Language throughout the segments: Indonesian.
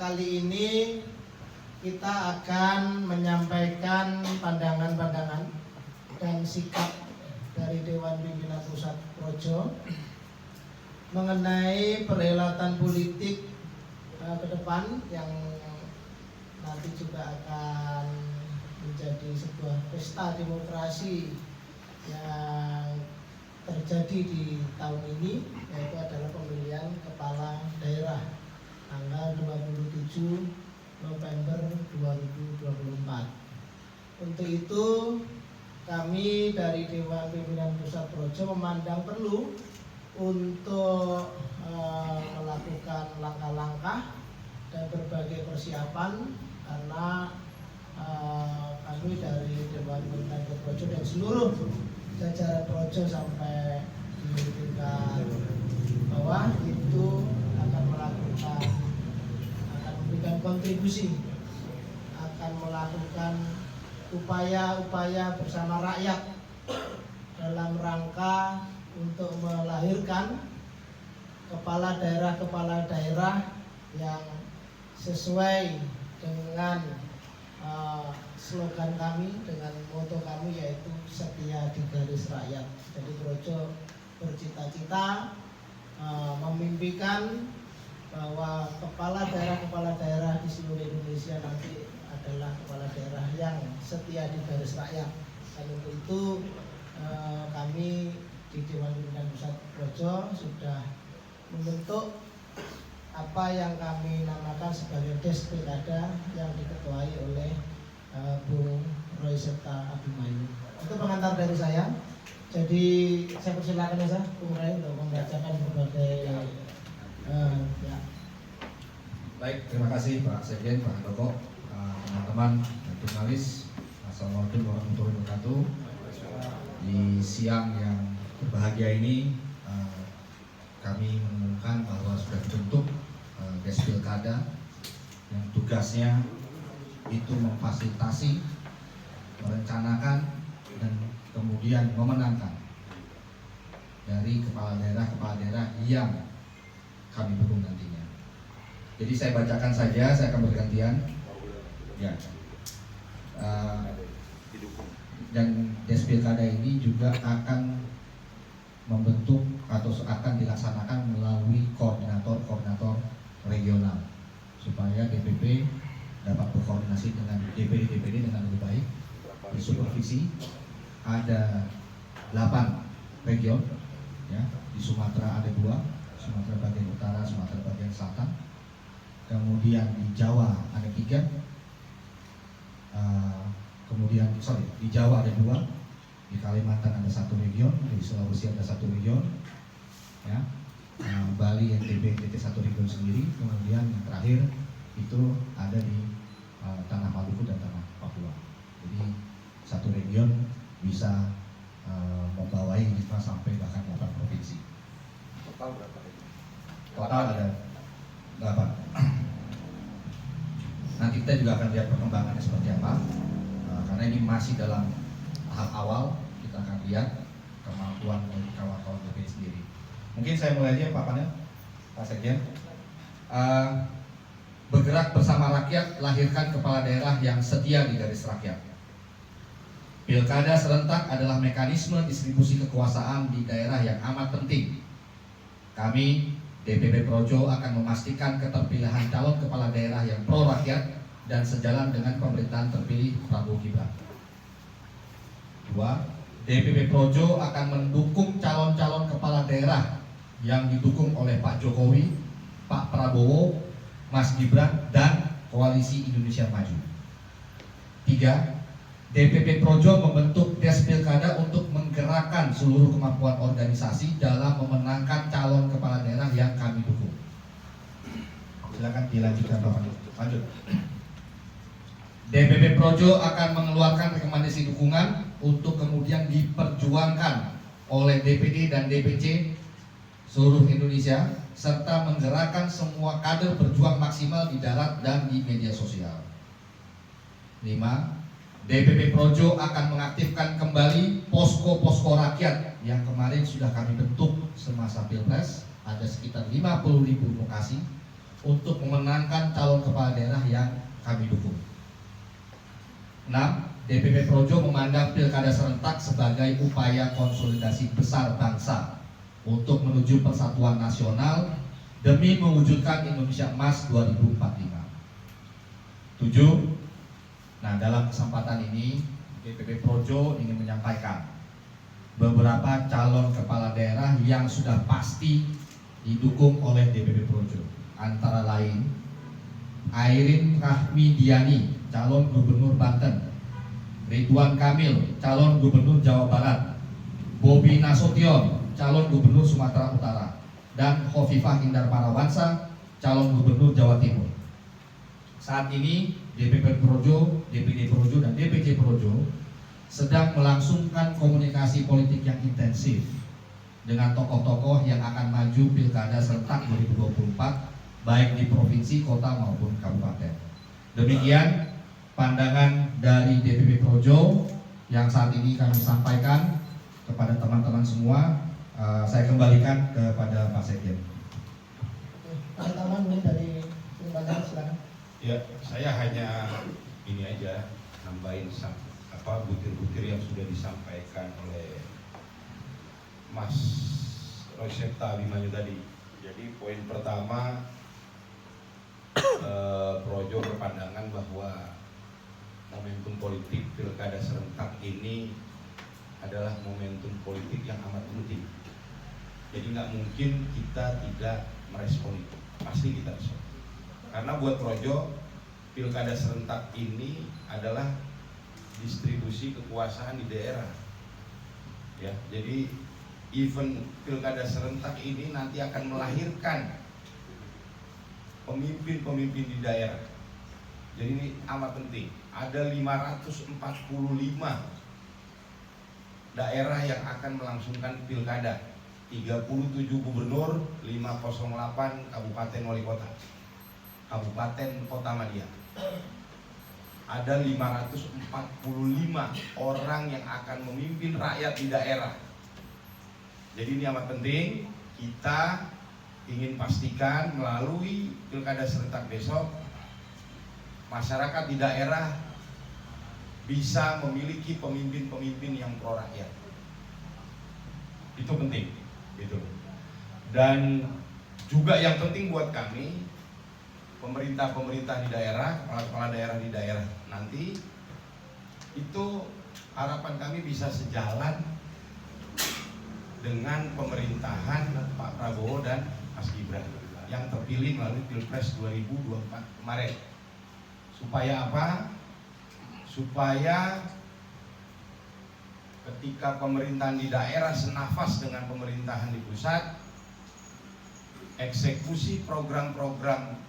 kali ini kita akan menyampaikan pandangan-pandangan dan sikap dari Dewan Pimpinan Pusat Projo mengenai perhelatan politik ke depan yang nanti juga akan menjadi sebuah pesta demokrasi yang terjadi di tahun ini, yaitu adalah pemilihan kepala daerah tanggal 27 November 2024. Untuk itu kami dari Dewan Pimpinan Pusat Projo memandang perlu untuk melakukan langkah-langkah dan berbagai persiapan, karena kami dari Dewan Pimpinan Projo dan seluruh jajaran Projo sampai di tingkat bawah itu akan memberikan kontribusi, akan melakukan upaya-upaya bersama rakyat dalam rangka untuk melahirkan kepala daerah yang sesuai dengan slogan kami, dengan moto kami, yaitu setia di garis rakyat. Jadi Projo bercita-cita memimpikan bahwa kepala daerah di seluruh Indonesia nanti adalah kepala daerah yang setia di garis rakyat. Dan untuk itu kami di Dewan Pimpinan Pusat Projo sudah membentuk apa yang kami namakan sebagai Des Pilkada yang diketuai oleh Bung Roy Septa Abimanyu. Itu pengantar dari saya. Jadi saya persilakan ya Bung Roy untuk membacakan berbagai ya. Baik, terima kasih Pak Sekjen, Pak Handoko, teman-teman jurnalis. Assalamualaikum warahmatullahi wabarakatuh. Di siang yang berbahagia ini kami mengumumkan bahwa sudah dibentuk Des Pilkada yang tugasnya itu memfasilitasi, merencanakan, dan kemudian memenangkan dari kepala daerah yang kami dukung nantinya. Jadi saya bacakan saja, saya akan bergantian. Ya. Dan Des Pilkada ini juga akan membentuk atau akan dilaksanakan melalui koordinator regional, supaya DPP dapat berkoordinasi dengan DPD dengan lebih baik. Di supervisi ada 8 region, ya. Di Sumatera ada 2, Sumatera bagian utara, Sumatera bagian selatan. Kemudian di Jawa ada 3. Di Jawa ada 2, di Kalimantan ada 1 region, di Sulawesi ada 1 region, ya. Bali, NTB, NTT 1 region sendiri. Kemudian yang terakhir itu ada di Tanah Maluku dan Tanah Papua. Jadi 1 region bisa membawai 5 sampai bahkan 8 provinsi. Total berapa region? Total ada 8. Nanti kita juga akan lihat perkembangannya seperti apa, karena ini masih dalam tahap awal. Kita akan lihat kemampuan dari kawan-kawan DPD sendiri. Mungkin saya mulai aja Pak Panel, Pak Sekjen. Bergerak bersama rakyat, lahirkan kepala daerah yang setia di garis rakyat. Pilkada serentak adalah mekanisme distribusi kekuasaan di daerah yang amat penting. Kami DPP Projo akan memastikan keterpilihan calon kepala daerah yang pro rakyat dan sejalan dengan pemerintahan terpilih Prabowo Gibran. 2. DPP Projo akan mendukung calon-calon kepala daerah yang didukung oleh Pak Jokowi, Pak Prabowo, Mas Gibran, dan Koalisi Indonesia Maju. 3. DPP Projo membentuk Des Pilkada untuk menggerakkan seluruh kemampuan organisasi dalam memenangkan calon kepala daerah yang kami dukung. Silakan dilanjutkan Pak. Lanjut. DPP Projo akan mengeluarkan rekomendasi dukungan untuk kemudian diperjuangkan oleh DPD dan DPC seluruh Indonesia, serta menggerakkan semua kader berjuang maksimal di darat dan di media sosial. 5. DPP Projo akan mengaktifkan kembali posko-posko rakyat yang kemarin sudah kami bentuk semasa Pilpres. Ada sekitar 50.000 lokasi untuk memenangkan calon kepala DPP Projo memandang pilkada serentak sebagai upaya konsolidasi besar bangsa untuk menuju persatuan nasional demi mewujudkan Indonesia Emas 2045. 7. Nah, dalam kesempatan ini DPP Projo ingin menyampaikan beberapa calon kepala daerah yang sudah pasti didukung oleh DPP Projo, antara lain Airin Rahmidiani, calon gubernur Banten; Ridwan Kamil, calon gubernur Jawa Barat; Bobi Nasution, calon gubernur Sumatera Utara; dan Khofifah Indar Parawansa, calon gubernur Jawa Timur. Saat ini DPP Projo, DPD Projo, dan DPC Projo sedang melangsungkan komunikasi politik yang intensif dengan tokoh-tokoh yang akan maju pilkada serentak 2024 baik di provinsi, kota maupun kabupaten. Demikian pandangan dari DPP Projo yang saat ini kami sampaikan kepada teman-teman semua. Saya kembalikan kepada Pak Sekjen. Pak Taman mungkin dari Lembaga, silakan. Ya, saya hanya ini aja nambahin butir-butir yang sudah disampaikan oleh Mas Roysepta Abimanyu tadi. Jadi poin pertama, Projo berpandangan bahwa momentum politik pilkada serentak ini adalah momentum politik yang amat penting. Jadi nggak mungkin kita tidak merespon itu, pasti kita respon. Karena buat Projo, pilkada serentak ini adalah distribusi kekuasaan di daerah. Ya, jadi event pilkada serentak ini nanti akan melahirkan pemimpin-pemimpin di daerah. Jadi ini amat penting. Ada 545 daerah yang akan melangsungkan pilkada, 37 gubernur, 508 kabupaten wali kota, kabupaten kota madya. Ada 545 orang yang akan memimpin rakyat di daerah. Jadi ini amat penting. Kita ingin pastikan melalui pilkada serentak besok, masyarakat di daerah bisa memiliki pemimpin-pemimpin yang pro rakyat. Itu penting, gitu. Dan juga yang penting buat kami, pemerintah-pemerintah di daerah, kepala-kepala daerah di daerah nanti, itu harapan kami bisa sejalan dengan pemerintahan Pak Prabowo dan Mas Gibran yang terpilih melalui Pilpres 2024 kemarin. Supaya apa? Supaya ketika pemerintahan di daerah senafas dengan pemerintahan di pusat, eksekusi program-program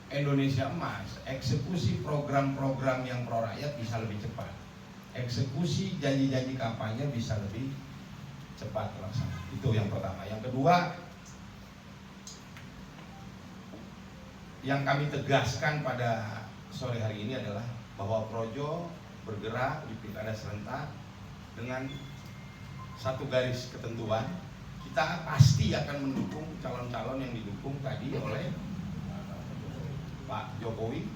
Indonesia Emas, eksekusi program-program yang pro rakyat bisa lebih cepat, eksekusi janji-janji kampanye bisa lebih cepat terlaksana. Itu yang pertama. Yang kedua, yang kami tegaskan pada sore hari ini adalah bahwa Projo bergerak di pilkada serentak dengan satu garis ketentuan. Kita pasti akan mendukung calon-calon yang didukung tadi oleh Pak Jokowi,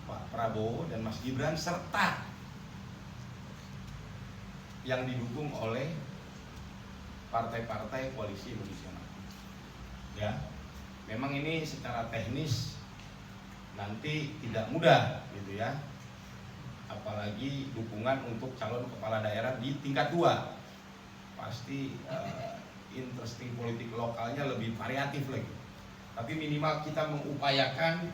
Pak Prabowo, dan Mas Gibran, serta yang didukung oleh partai-partai koalisi Indonesia Maju. Ya, memang ini secara teknis nanti tidak mudah, gitu ya. Apalagi dukungan untuk calon kepala daerah di tingkat 2. Pasti interesting politik lokalnya lebih variatif lagi. Tapi minimal kita mengupayakan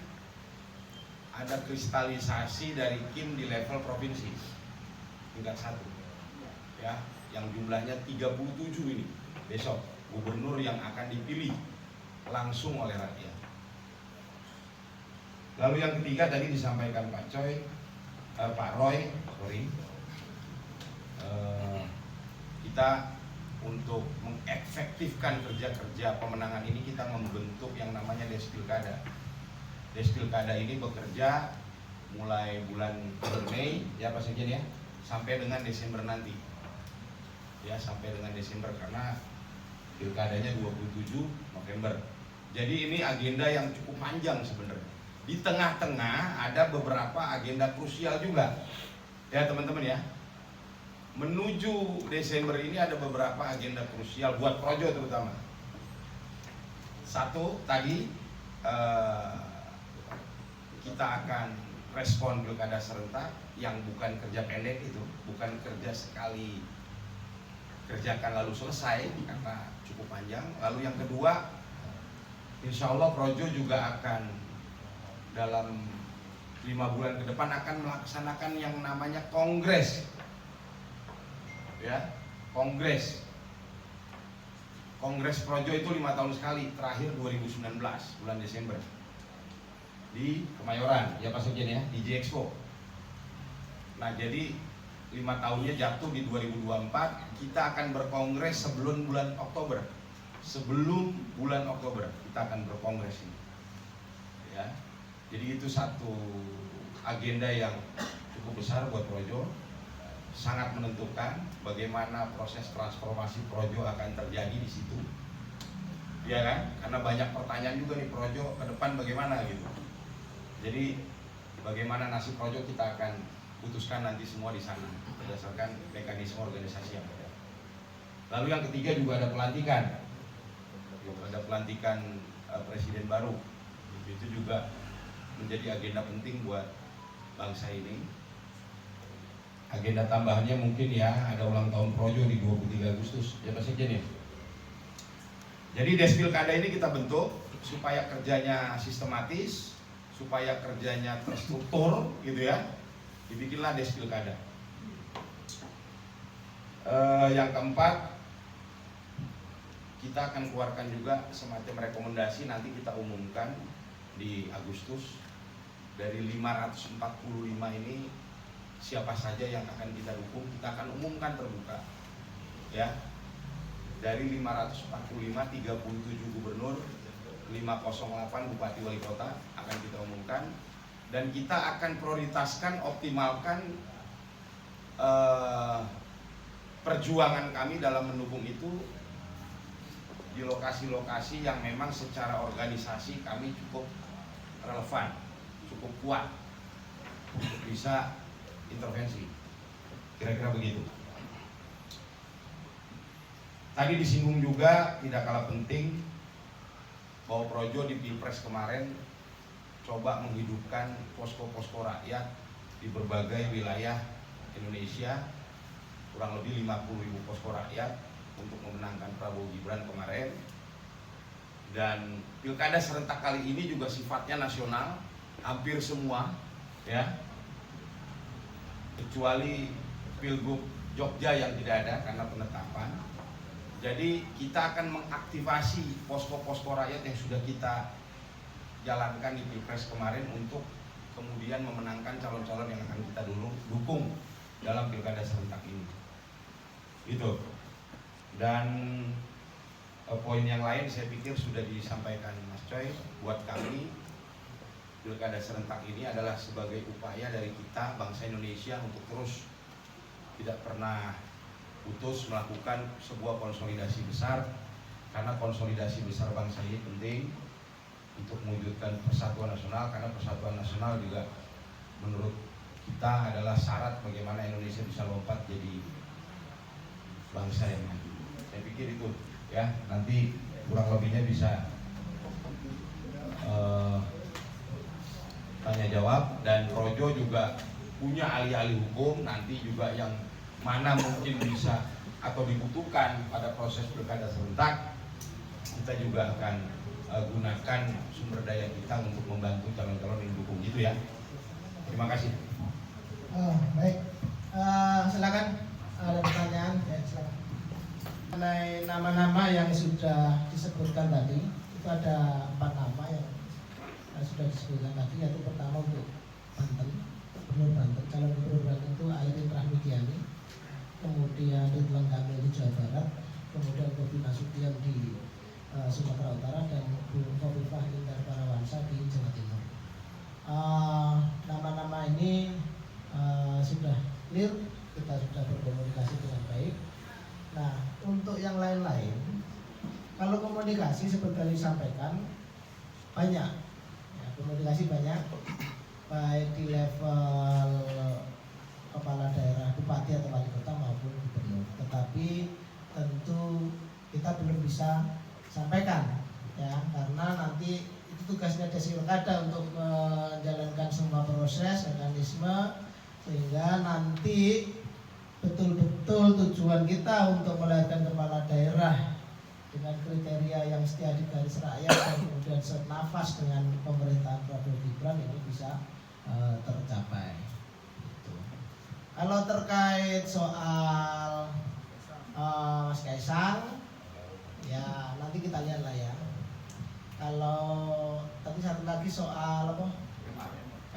ada kristalisasi dari KIM di level provinsi tingkat 1. Ya, yang jumlahnya 37 ini besok, gubernur yang akan dipilih langsung oleh rakyat. Lalu yang ketiga tadi disampaikan Pak Roy, kita untuk mengefektifkan kerja-kerja pemenangan ini, kita membentuk yang namanya Despilkada. Despilkada ini bekerja mulai bulan Mei, ya Pak Sekjen ya, sampai dengan Desember nanti. Ya, sampai dengan Desember karena pilkadanya 27 November. Jadi ini agenda yang cukup panjang sebenarnya. di tengah-tengah ada beberapa agenda krusial juga. Ya teman-teman ya. Menuju Desember ini ada beberapa agenda krusial buat Projo terutama. Satu tadi kita akan respon pilkada serentak yang bukan kerja pendek itu, bukan kerja sekali kerjakan lalu selesai karena cukup panjang. Lalu yang kedua, insya Allah Projo juga akan dalam 5 bulan ke depan akan melaksanakan yang namanya kongres, ya, kongres Projo itu 5 tahun sekali, terakhir 2019 bulan Desember di Kemayoran, ya Pak Sekjen ya, di J-Expo. Nah jadi 5 tahunnya jatuh di 2024, kita akan berkongres sebelum bulan Oktober. Sebelum bulan Oktober kita akan berkongres ini. Ya. Jadi itu satu agenda yang cukup besar buat Projo, sangat menentukan bagaimana proses transformasi Projo akan terjadi di situ. Ya kan? Karena banyak pertanyaan juga nih Projo ke depan bagaimana gitu. Jadi bagaimana nasib Projo kita akan putuskan nanti semua di sana berdasarkan mekanisme organisasi yang ada. Lalu yang ketiga juga ada pelantikan. Ada pelantikan presiden baru. Itu juga menjadi agenda penting buat bangsa ini. Agenda tambahannya mungkin ya ada ulang tahun Projo di 23 Agustus ya Pak Sekjen ya. Jadi Despilkada ini kita bentuk supaya kerjanya sistematis, supaya kerjanya terstruktur gitu ya. Dibikinlah Despilkada. Yang keempat, kita akan keluarkan juga semacam rekomendasi, nanti kita umumkan di Agustus. Dari 545 ini siapa saja yang akan kita dukung, kita akan umumkan terbuka ya. Dari 545, 37 gubernur, 508 bupati wali kota akan kita umumkan. Dan kita akan prioritaskan, optimalkan perjuangan kami dalam mendukung itu di lokasi-lokasi yang memang secara organisasi kami cukup relevan, cukup kuat untuk bisa intervensi. Kira-kira begitu. Tadi disinggung juga, tidak kalah penting, bahwa Projo di Pilpres kemarin coba menghidupkan posko-posko rakyat di berbagai wilayah Indonesia, kurang lebih 50.000 posko rakyat untuk memenangkan Prabowo Gibran kemarin. Dan pilkada serentak kali ini juga sifatnya nasional, hampir semua ya, kecuali Pilgub Jogja yang tidak ada karena penetapan. Jadi kita akan mengaktifasi posko-posko rakyat yang sudah kita jalankan di Pilpres kemarin untuk kemudian memenangkan calon-calon yang akan kita dukung dalam pilkada serentak ini. Itu. Dan poin yang lain saya pikir sudah disampaikan Mas Coy. Buat kami pilkada serentak ini adalah sebagai upaya dari kita bangsa Indonesia untuk terus tidak pernah putus melakukan sebuah konsolidasi besar, karena konsolidasi besar bangsa ini penting untuk mewujudkan persatuan nasional, karena persatuan nasional juga menurut kita adalah syarat bagaimana Indonesia bisa lompat jadi bangsa yang maju. Saya pikir itu ya, nanti kurang lebihnya bisa tanya jawab. Dan Projo juga punya ahli-ahli hukum, nanti juga yang mana mungkin bisa atau dibutuhkan pada proses pilkada serentak, kita juga akan gunakan sumber daya kita untuk membantu calon-calon yang dukung gitu ya. Terima kasih. Baik, silakan ada pertanyaan ya, silakan. Mengenai nama-nama yang sudah disebutkan tadi, itu ada 4 nama yang sudah disebutkan tadi, yaitu pertama untuk Banten, Gubernur Banten, calon Gubernur Banten itu Airin Rahmidiani, kemudian Ridwan Kamil di Jawa Barat, kemudian Bobi Nasution di Sumatera Utara, dan Bu Khofifah Indar Parawansa di Jawa Timur. Nama-nama ini sudah clear, kita sudah berkomunikasi dengan baik. Nah, untuk yang lain-lain, kalau komunikasi seperti yang disampaikan banyak, ya, komunikasi banyak, baik di level kepala daerah, bupati atau wali kota maupun gubernur. Tetapi tentu kita belum bisa sampaikan ya, karena nanti itu tugasnya Desi Pilkada untuk menjalankan semua proses mekanisme, sehingga nanti betul-betul tujuan kita untuk melahirkan kepala daerah dengan kriteria yang setia di garis rakyat dan kemudian senafas dengan pemerintahan Prabowo Gibran ini bisa tercapai. Gitu. Kalau terkait soal Mas Kaisang, ya nanti kita lihat lah ya. Kalau tadi satu lagi soal apa?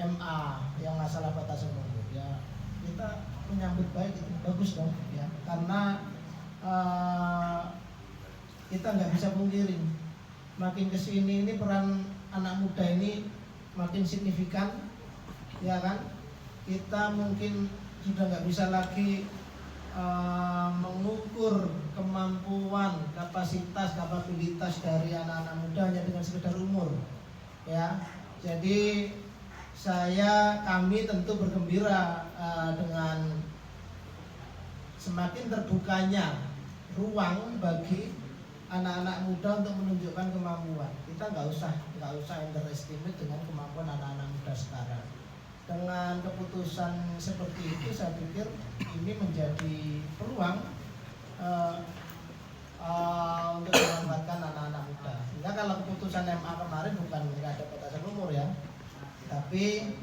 MA yang masalah batasan umur, ya kita menyambut baik, itu bagus dong ya, karena kita nggak bisa pungkiri makin kesini ini peran anak muda ini makin signifikan ya kan. Kita mungkin sudah nggak bisa lagi mengukur kemampuan, kapabilitas dari anak-anak muda hanya dengan sekedar umur ya. Jadi kami tentu bergembira dengan semakin terbukanya ruang bagi anak-anak muda untuk menunjukkan kemampuan. Kita nggak usah underestimate dengan kemampuan anak-anak muda sekarang. Dengan keputusan seperti itu, saya pikir ini menjadi peluang untuk memanfaatkan anak-anak muda. Sehingga kalau keputusan MA kemarin bukan nggak ada batasan umur ya, tapi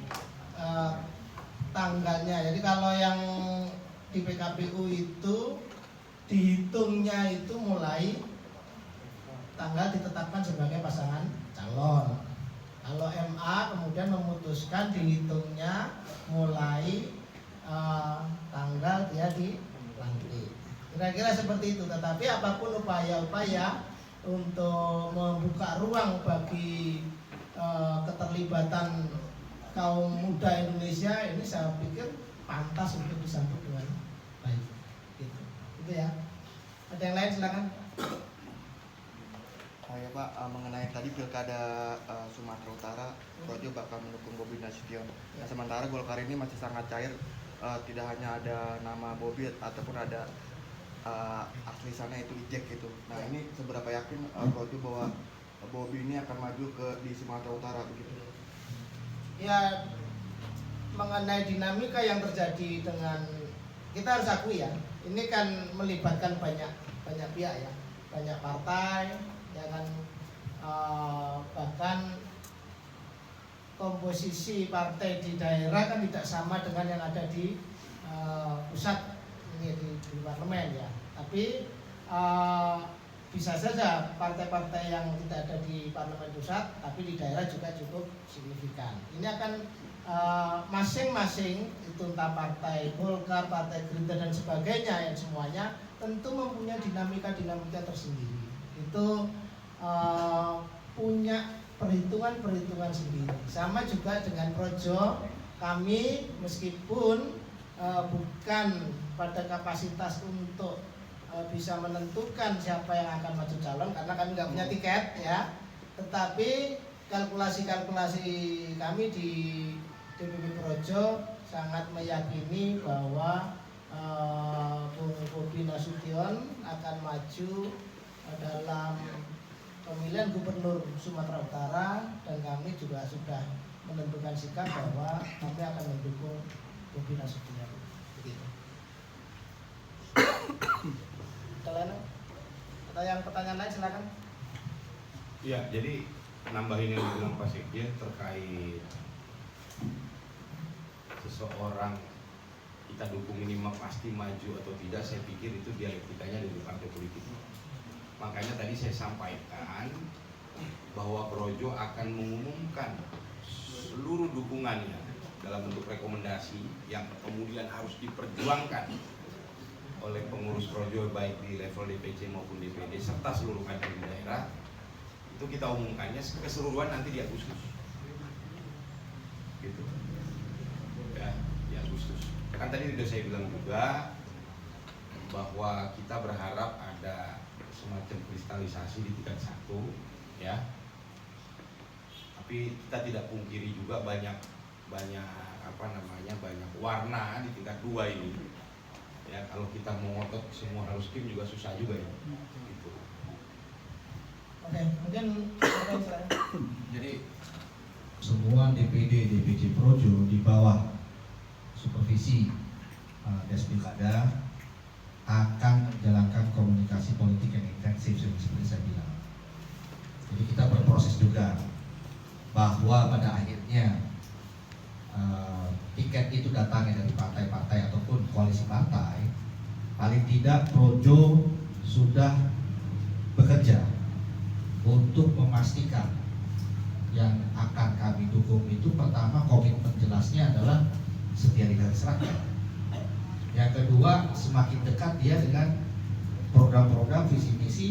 tanggalnya. Jadi kalau yang di PKPU itu dihitungnya itu mulai tanggal ditetapkan sebagai pasangan calon. Kalau MA kemudian memutuskan dihitungnya mulai tanggal dia dilantik. Kira-kira seperti itu. Tetapi apapun upaya-upaya untuk membuka ruang bagi keterlibatan kaum muda Indonesia ini, saya pikir pantas untuk disambut dengan baik. Gitu ya. Ada yang lain silakan. Ya Pak, mengenai tadi pilkada Sumatera Utara, Projo bakal mendukung Bobi Nasution. Nah, sementara Golkar ini masih sangat cair, tidak hanya ada nama Bobi ataupun ada asli sana itu Ijek gitu. Nah ini seberapa yakin Projo bahwa Bobi ini akan maju di Sumatera Utara begitu? Ya, mengenai dinamika yang terjadi dengan, kita harus akui ya, ini kan melibatkan banyak pihak ya, banyak partai. Ya kan, bahkan komposisi partai di daerah kan tidak sama dengan yang ada di pusat ini di parlemen ya. Tapi bisa saja partai-partai yang tidak ada di parlemen pusat tapi di daerah juga cukup signifikan. Ini akan masing-masing itu entah partai Golkar, partai Gerindra dan sebagainya, yang semuanya tentu mempunyai dinamika tersendiri. Itu punya perhitungan sendiri. Sama juga dengan Projo, kami meskipun bukan pada kapasitas untuk bisa menentukan siapa yang akan maju calon karena kami nggak punya tiket ya, tetapi kalkulasi kami di DPP Projo sangat meyakini bahwa Bung Bobi Nasution akan maju dalam pemilihan gubernur Sumatera Utara, dan kami juga sudah menentukan sikap bahwa kami akan mendukung Bobi Nasution. Begitu. Ada yang pertanyaan lain silakan. Ya, jadi nambahin yang dibilang Pak Sekjen terkait seseorang kita dukung ini pasti maju atau tidak, saya pikir itu dialektikanya dari partai politik. Makanya tadi saya sampaikan bahwa Projo akan mengumumkan seluruh dukungannya dalam bentuk rekomendasi yang kemudian harus diperjuangkan oleh pengurus Projo baik di level DPC maupun DPD serta seluruh kader di daerah. Itu kita umumkannya keseluruhan nanti di Agustus. Gitu. Ya, di Agustus. Kan tadi sudah saya bilang juga bahwa kita berharap ada semacam kristalisasi di tingkat 1 ya. Tapi kita tidak pungkiri juga banyak banyak warna di tingkat 2 ini. Ya, kalau kita mau ngotot semua harus tim juga susah juga ya. Gitu. Oke, mungkin silakan. Jadi semua DPD, DPC Projo di bawah supervisi Des Pilkada akan menjalankan komunikasi politik yang intensif seperti saya bilang. Jadi kita berproses juga bahwa pada akhirnya tiket itu datangnya dari partai-partai ataupun koalisi partai, paling tidak Projo sudah bekerja untuk memastikan yang akan kami dukung itu pertama komitmen jelasnya adalah setia di garis rakyat. Yang kedua, semakin dekat dia dengan program-program visi misi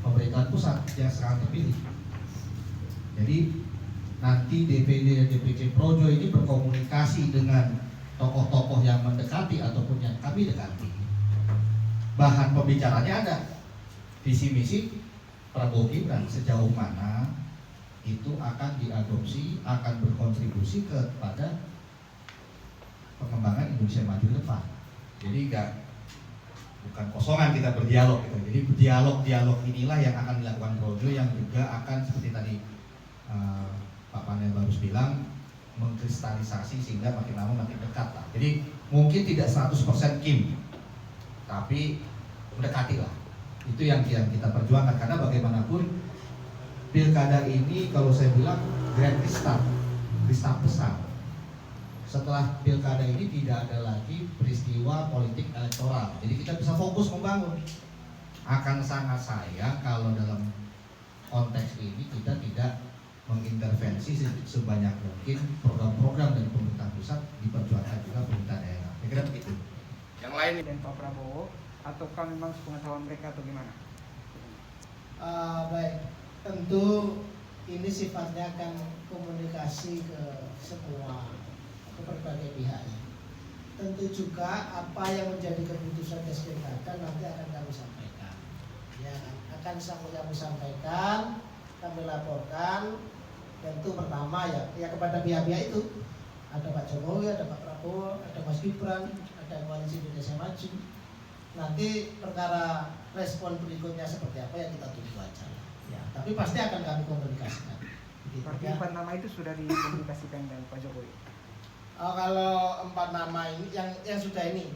pemerintahan pusat yang sekarang terpilih. Jadi nanti DPD dan DPC Projo ini berkomunikasi dengan tokoh-tokoh yang mendekati ataupun yang kami dekati. Bahan pembicaranya ada, visi misi Prabowo Gibran sejauh mana itu akan diadopsi, akan berkontribusi kepada pengembangan Indonesia maju ke depan. Jadi bukan kosongan kita berdialog gitu. Jadi dialog inilah yang akan dilakukan Projo, yang juga akan seperti tadi Pak Panel Barus bilang mengkristalisasi sehingga makin lama makin dekat lah. Jadi mungkin tidak 100% Kim, tapi mendekati lah. Itu yang kita perjuangkan, karena bagaimanapun pilkada ini kalau saya bilang grand restart besar. Setelah pilkada ini tidak ada lagi peristiwa politik elektoral, jadi kita bisa fokus membangun. Akan sangat sayang kalau dalam konteks ini kita tidak mengintervensi sebanyak mungkin program-program dari pemerintah pusat diperjuangkan juga pemerintah daerah. Saya kira begitu. Yang lain Dan Pak Prabowo, ataukah memang sepengetahuan mereka atau gimana? Baik, tentu ini sifatnya akan komunikasi ke semua, ke berbagai pihak ya. Tentu juga apa yang menjadi keputusan Des Pilkada nanti akan kami sampaikan. Ya, akan kami sampaikan, kami laporkan. Tentu pertama ya kepada pihak-pihak itu. Ada Pak Jokowi, ada Pak Prabowo, ada Mas Gibran, ada Koalisi Indonesia Maju. Nanti perkara respon berikutnya seperti apa ya kita tunggu aja. Ya, tapi pasti akan kami komunikasikan. Begitu, Berarti ya. 4 nama itu sudah dikomunikasikan dengan Pak Jokowi? Kalau 4 nama ini yang sudah ini,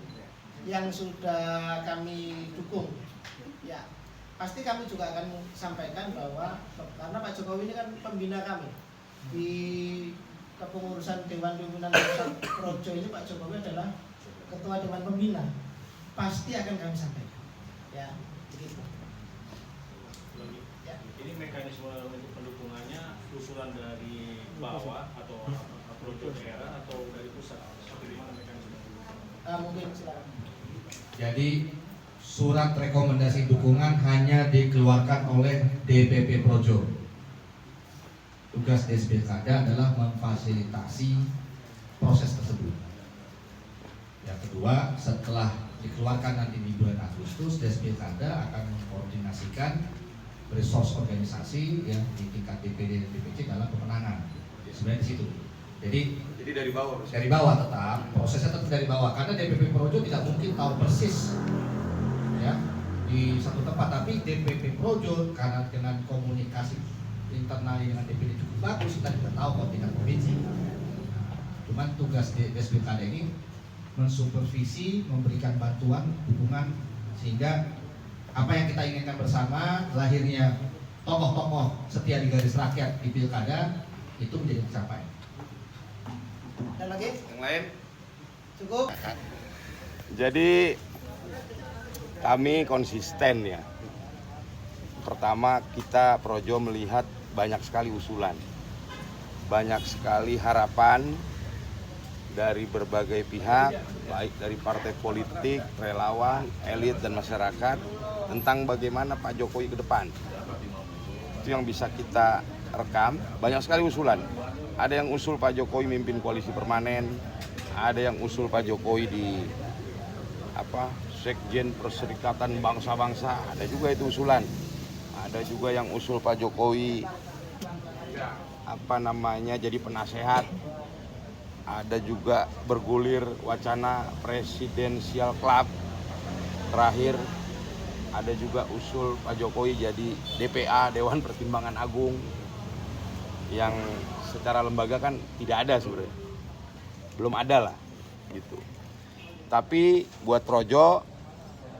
yang sudah kami dukung, ya pasti kami juga akan sampaikan bahwa karena Pak Jokowi ini kan pembina kami di kepengurusan Dewan Pimpinan Pusat Projo ini. Pak Jokowi adalah ketua Dewan Pembina, pasti akan kami sampaikan. Ya, begitu. Ya. Ini mekanisme untuk pendukungannya usulan dari bawah atau Projo daerah atau dari pusat? Bagaimana mekanisme? Mungkin silakan. Jadi surat rekomendasi dukungan hanya dikeluarkan oleh DPP Projo. Tugas Des Pilkada adalah memfasilitasi proses tersebut. Yang kedua, setelah dikeluarkan nanti di bulan Agustus, Des Pilkada akan mengkoordinasikan resource organisasi yang di tingkat DPD dan DPC dalam pemenangan. Sebenarnya di situ. Jadi dari bawah. dari bawah tetap, prosesnya tetap dari bawah, karena DPP Projo tidak mungkin tahu persis ya di satu tempat, tapi DPP Projo karena dengan komunikasi internal dengan DPD cukup bagus, kita juga tahu kok tingkat provinsi. Cuman tugas Des Pilkada ini mensupervisi, memberikan bantuan, dukungan, sehingga apa yang kita inginkan bersama, lahirnya tokoh-tokoh setia di garis rakyat di pilkada itu menjadi tercapai. Ada lagi? Yang lain? Cukup? Jadi kami konsisten ya. Pertama, kita Projo melihat banyak sekali usulan, banyak sekali harapan dari berbagai pihak, baik dari partai politik, relawan, elit dan masyarakat tentang bagaimana Pak Jokowi ke depan. Itu yang bisa kita rekam. Banyak sekali usulan. Ada yang usul Pak Jokowi mimpin koalisi permanen, ada yang usul Pak Jokowi di Sekjen Perserikatan Bangsa-Bangsa, ada juga itu usulan. Ada juga yang usul Pak Jokowi jadi penasehat. Ada juga bergulir wacana presidensial club. Terakhir ada juga usul Pak Jokowi jadi DPA, Dewan Pertimbangan Agung, yang secara lembaga kan tidak ada sebenarnya, belum ada lah gitu. Tapi buat Projo,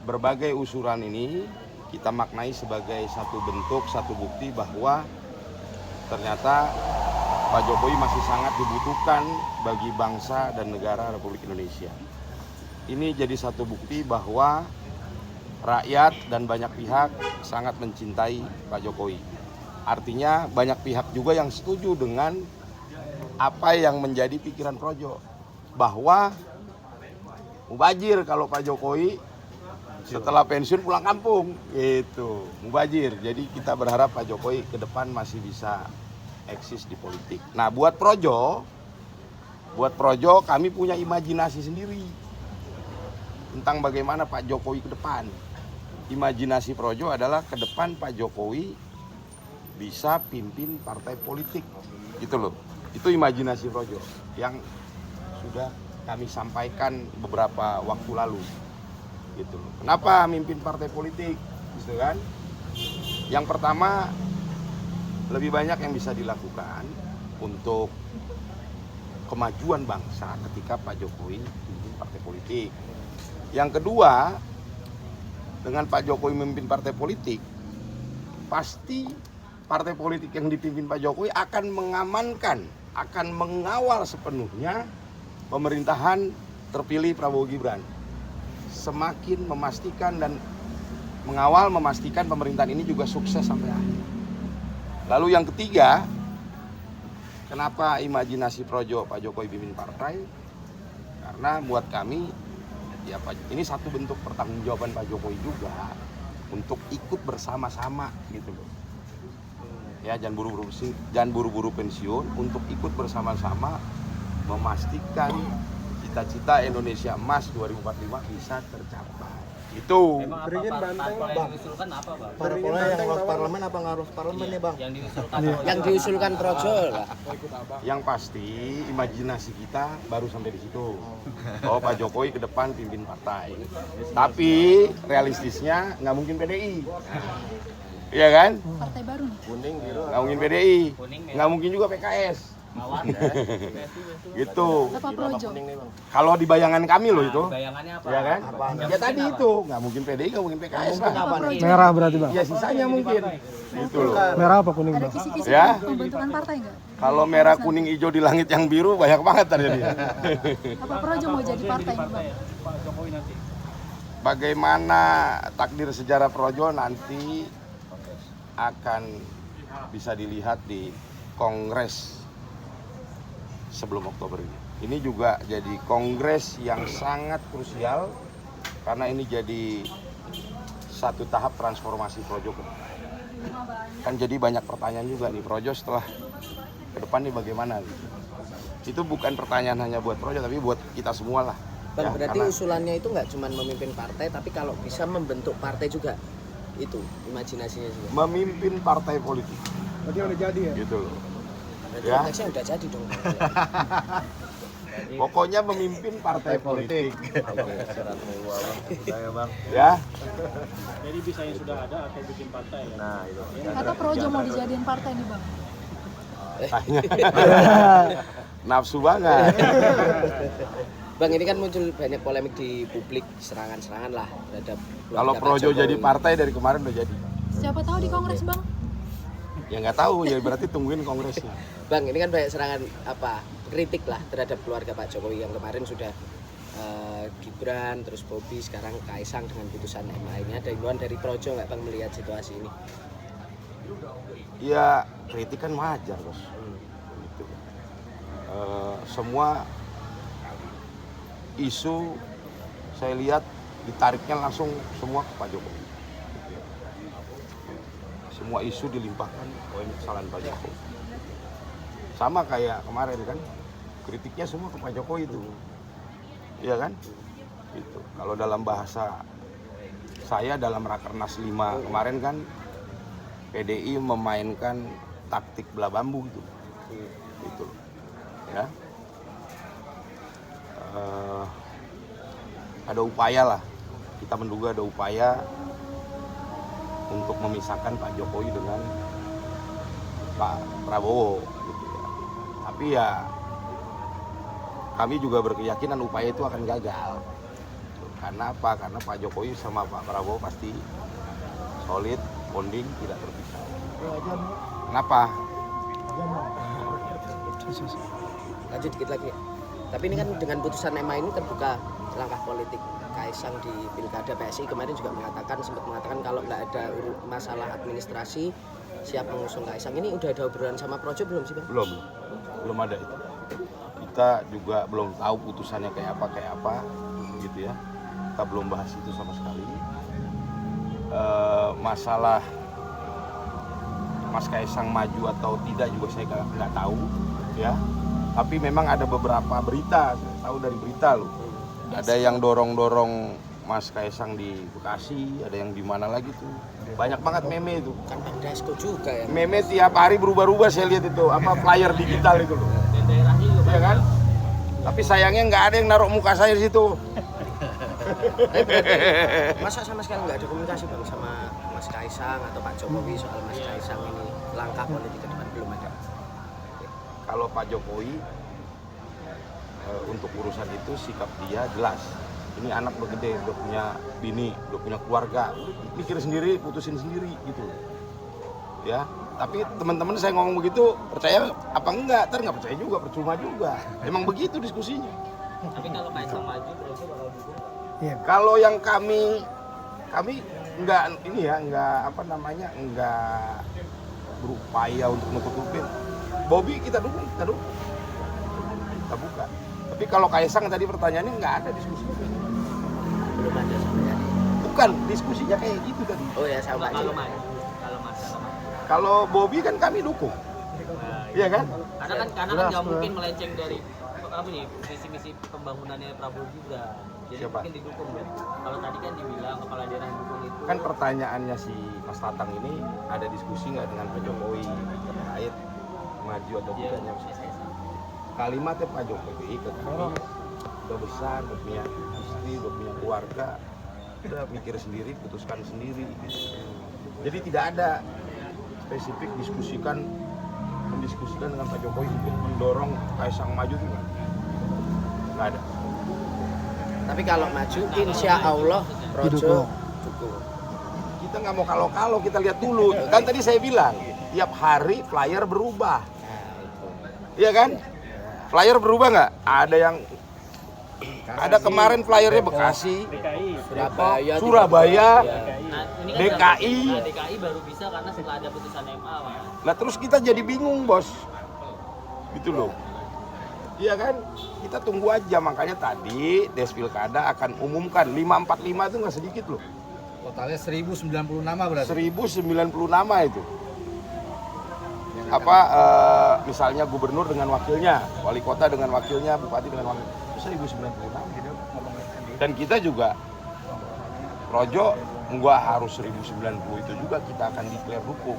berbagai usulan ini kita maknai sebagai satu bentuk, satu bukti bahwa ternyata Pak Jokowi masih sangat dibutuhkan bagi bangsa dan negara Republik Indonesia. Ini jadi satu bukti bahwa rakyat dan banyak pihak sangat mencintai Pak Jokowi. Artinya banyak pihak juga yang setuju dengan apa yang menjadi pikiran Projo, bahwa mubazir kalau Pak Jokowi setelah pensiun pulang kampung gitu, mubazir. Jadi kita berharap Pak Jokowi ke depan masih bisa eksis di politik. Nah, buat Projo kami punya imajinasi sendiri tentang bagaimana Pak Jokowi ke depan. Imajinasi Projo adalah ke depan Pak Jokowi bisa pimpin partai politik, gitu loh. Itu imajinasi Projo yang sudah kami sampaikan beberapa waktu lalu, gitu loh. Kenapa mimpin partai politik, gitu kan? Yang pertama, lebih banyak yang bisa dilakukan untuk kemajuan bangsa ketika Pak Jokowi pimpin partai politik. Yang kedua, dengan Pak Jokowi memimpin partai politik, pasti partai politik yang dipimpin Pak Jokowi akan mengamankan, akan mengawal sepenuhnya pemerintahan terpilih Prabowo Gibran. Semakin memastikan dan mengawal, memastikan pemerintahan ini juga sukses sampai akhir. Lalu yang ketiga, kenapa imajinasi Projo Pak Jokowi pimpin partai? Karena buat kami, ya ini satu bentuk pertanggungjawaban Pak Jokowi juga untuk ikut bersama-sama gitu loh. Ya, jangan buru-buru pensiun, untuk ikut bersama-sama memastikan cita-cita Indonesia Emas 2045 bisa tercapai. Itu. Emang apa parpol yang diusulkan apa, Bang? Parpolnya yang lolos parlemen apa ngaruh parlemen nih, Bang? Yang diusulkan Projo lah. Yang pasti imajinasi kita baru sampai di situ. Oh, Pak Jokowi ke depan pimpin partai. Tapi realistisnya nggak mungkin PDI. Iya kan? Partai baru nih. Kuning, biru. Nggak mungkin PDI. Nggak mungkin juga PKS. Gitu. Apa Projo? Kalau di bayangan kami loh itu. Bayangannya apa? Ya kan? Ya tadi itu nggak mungkin PDI, nggak mungkin PKS. Apa Projo? Merah berarti, Bang. Ya sisanya mungkin. Gitu loh. Merah apa kuning, Ada Bang? kisi-kisi Ya. pembentukan partai nggak? Kalau merah, kuning, hijau di langit yang biru banyak banget terjadi. Apa Projo mau jadi partai nih, Bang? Pak Jokowi nanti. Bagaimana takdir sejarah Projo nanti akan bisa dilihat di Kongres sebelum Oktober ini. Ini juga jadi kongres yang sangat krusial karena ini jadi satu tahap transformasi Projo ke depan. Kan jadi banyak pertanyaan juga nih, Projo setelah ke depan nih bagaimana gitu. Itu bukan pertanyaan hanya buat Projo tapi buat kita semua lah. Bang, Ya, berarti karena usulannya itu nggak cuma memimpin partai, tapi kalau bisa membentuk partai juga, itu imajinasinya juga. memimpin partai politik Berarti udah jadi ya? gitu loh. Berarti Ya. konteksnya udah jadi dong. Pokoknya memimpin partai politik. Ya. Ya. Jadi bisa yang sudah ada atau bikin partai ya. Nah, itu. Atau Projo mau dijadiin partai nih, Bang? Nafsu banget. Bang, ini kan muncul banyak polemik di publik, serangan-serangan lah terhadap Kalau keluarga Pak Projo Jokowi. jadi partai dari kemarin udah jadi. Siapa tahu di Kongres, Bang? Ya nggak tahu, ya berarti tungguin kongresnya. Bang, ini kan banyak serangan kritik lah terhadap keluarga Pak Jokowi yang kemarin sudah Gibran, terus Bobi, sekarang Kaisang dengan putusan MA ini. Ada himbauan dari Projo nggak, Bang, melihat situasi ini? Ya kritik kan wajar, Bos. Gitu. Semua isu saya lihat ditariknya langsung semua ke Pak Jokowi. Semua isu dilimpahkan, oh ini kesalahan Pak Jokowi. Sama kayak kemarin kan, kritiknya semua ke Pak Jokowi itu. Iya kan? Gitu. Kalau dalam bahasa saya dalam Rakernas 5 kemarin kan PDI memainkan taktik belah bambu gitu. Itu ya. Ada upaya lah, kita menduga ada upaya untuk memisahkan Pak Jokowi dengan Pak Prabowo gitu ya. Tapi ya kami juga berkeyakinan upaya itu akan gagal. Karena apa? Karena Pak Jokowi sama Pak Prabowo pasti solid, bonding, tidak terpisah. Kenapa? Lanjut dikit lagi. Tapi ini kan dengan putusan MA ini terbuka langkah politik Kaisang di Pilkada. PSI kemarin juga sempat mengatakan kalau nggak ada masalah administrasi siap mengusung Kaisang. Ini udah ada obrolan sama Projo belum sih Bang? Belum ada itu. Kita juga belum tahu putusannya kayak apa gitu ya. Kita belum bahas itu sama sekali. Masalah Mas Kaisang maju atau tidak juga saya nggak tahu ya. Tapi memang ada beberapa berita, saya tahu dari berita loh. Ada yang dorong Mas Kaisang di Bekasi, ada yang di mana lagi tuh. Banyak banget meme itu. Kan Bang Dasko juga ya. Meme tiap hari berubah-ubah saya lihat itu, flyer digital itu loh. Iya kan? Tapi sayangnya nggak ada yang naruh muka saya di situ. Masa sama sekali nggak ada komunikasi Bang sama Mas Kaisang atau Pak Jokowi soal Mas Kaisang ini langkah politik ke depan belum ada? Kalau Pak Jokowi untuk urusan itu sikap dia jelas. Ini anak udah gede, udah punya bini, udah punya keluarga, mikir sendiri, putusin sendiri gitu. Ya, tapi teman-teman saya ngomong begitu percaya apa enggak? Ntar nggak percaya juga, percuma juga. Emang begitu diskusinya. Tapi kalau Kaisang maju, Projo bakal dukung. Kalau yang kami enggak ini ya, enggak berupaya untuk nutupin. Bobby kita dukung. Kita buka. Tapi kalau Kaisang tadi pertanyaannya nggak ada diskusi. Belum ada sampai hari. Bukan, diskusinya kayak gitu tadi. Oh ya sama Pak Kalau Jokowi. maju, Kalau Bobby kan kami dukung. Iya kan? karena kan nggak mungkin melenceng dari apa nih visi-misi pembangunannya Prabowo juga. Jadi Siapa? mungkin didukung ya. Kalau tadi kan dibilang kepala daerah yang dukung itu. Kan pertanyaannya si Mas Tatang ini ada diskusi nggak dengan Pak Jokowi terkait maju atau tidaknya? Kalimatnya Pak Jokowi ke kami udah besar, udah punya istri, udah punya keluarga, udah mikir sendiri, putuskan sendiri. Jadi tidak ada spesifik mendiskusikan dengan Pak Jokowi untuk mendorong Kaisang maju itu nggak ada. Tapi kalau maju insya Allah Projo dukung. Kita nggak mau kalau kita lihat dulu. Kan tadi saya bilang tiap hari flyer berubah. Iya kan? Flyer berubah nggak? Ada kemarin flyernya Bekasi, Surabaya, DKI. DKI baru bisa karena setelah ada putusan MA. Nah terus kita jadi bingung bos, gitu loh. Iya kan? Kita tunggu aja, makanya tadi Des Pilkada akan umumkan 545 itu nggak sedikit loh. Totalnya 1090 nama berarti. 1090 nama itu. Misalnya gubernur dengan wakilnya, wali kota dengan wakilnya, bupati dengan wakilnya, 1096. Dan kita juga Projo nggak harus 1090 itu juga kita akan declare dukung.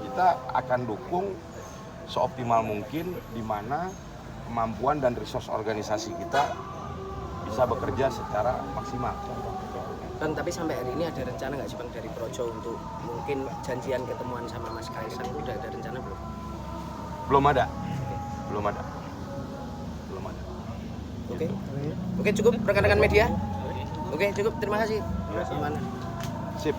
Kita akan dukung seoptimal mungkin di mana kemampuan dan resource organisasi kita bisa bekerja secara maksimal. Bang, tapi sampai hari ini ada rencana nggak sih Bang dari Projo untuk mungkin janjian ketemuan sama Mas Kaisang? Udah ada rencana belum? Belum ada. Oke, cukup rekan-rekan media. Oke, cukup. Terima kasih. Gimana? Sip.